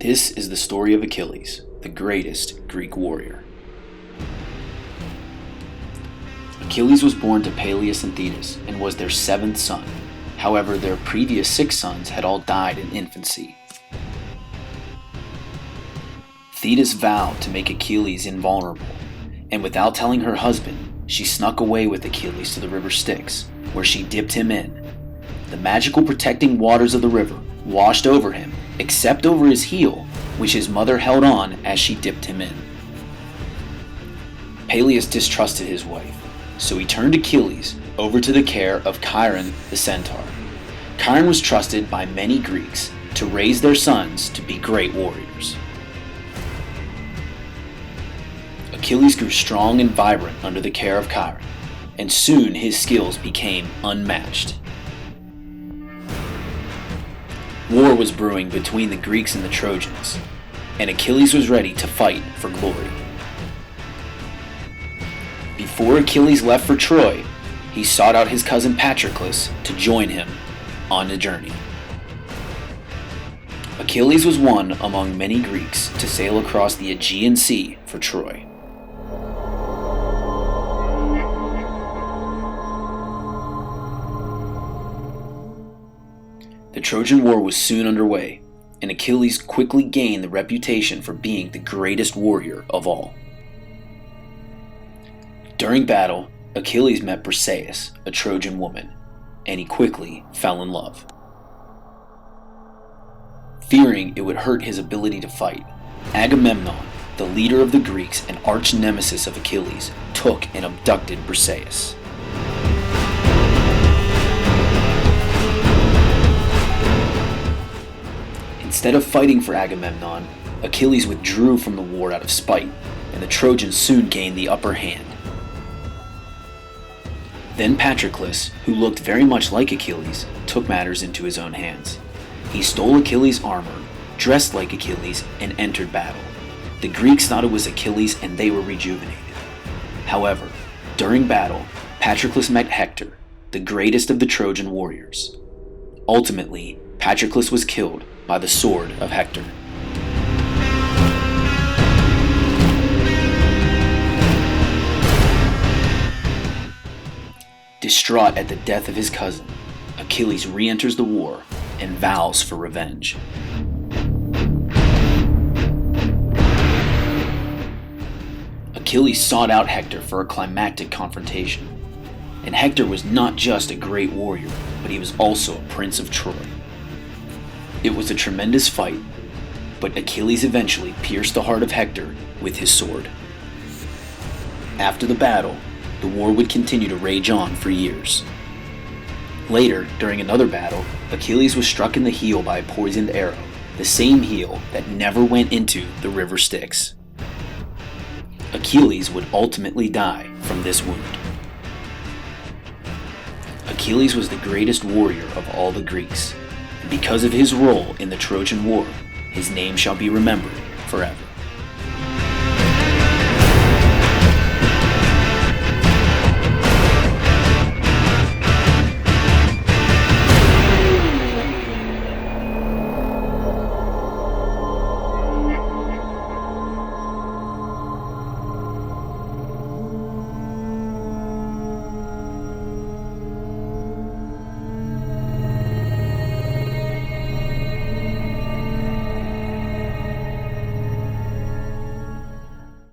This is the story of Achilles, the greatest Greek warrior. Achilles was born to Peleus and Thetis and was their seventh son. However, their previous 6 sons had all died in infancy. Thetis vowed to make Achilles invulnerable, and without telling her husband, she snuck away with Achilles to the river Styx, where she dipped him in. The magical protecting waters of the river washed over him, except over his heel, which his mother held on as she dipped him in. Peleus distrusted his wife, so he turned Achilles over to the care of Chiron the centaur. Chiron was trusted by many Greeks to raise their sons to be great warriors. Achilles grew strong and vibrant under the care of Chiron, and soon his skills became unmatched. War was brewing between the Greeks and the Trojans, and Achilles was ready to fight for glory. Before Achilles left for Troy, he sought out his cousin Patroclus to join him on the journey. Achilles was one among many Greeks to sail across the Aegean Sea for Troy. The Trojan War was soon underway, and Achilles quickly gained the reputation for being the greatest warrior of all. During battle, Achilles met Briseis, a Trojan woman, and he quickly fell in love. Fearing it would hurt his ability to fight, Agamemnon, the leader of the Greeks and arch nemesis of Achilles, took and abducted Briseis. Instead of fighting for Agamemnon, Achilles withdrew from the war out of spite, and the Trojans soon gained the upper hand. Then Patroclus, who looked very much like Achilles, took matters into his own hands. He stole Achilles' armor, dressed like Achilles, and entered battle. The Greeks thought it was Achilles and they were rejuvenated. However, during battle, Patroclus met Hector, the greatest of the Trojan warriors. Ultimately, Patroclus was killed by the sword of Hector. Distraught at the death of his cousin, Achilles re-enters the war and vows for revenge. Achilles sought out Hector for a climactic confrontation, and Hector was not just a great warrior, but he was also a prince of Troy. It was a tremendous fight, but Achilles eventually pierced the heart of Hector with his sword. After the battle, the war would continue to rage on for years. Later, during another battle, Achilles was struck in the heel by a poisoned arrow, the same heel that never went into the river Styx. Achilles would ultimately die from this wound. Achilles was the greatest warrior of all the Greeks, and because of his role in the Trojan War, his name shall be remembered forever.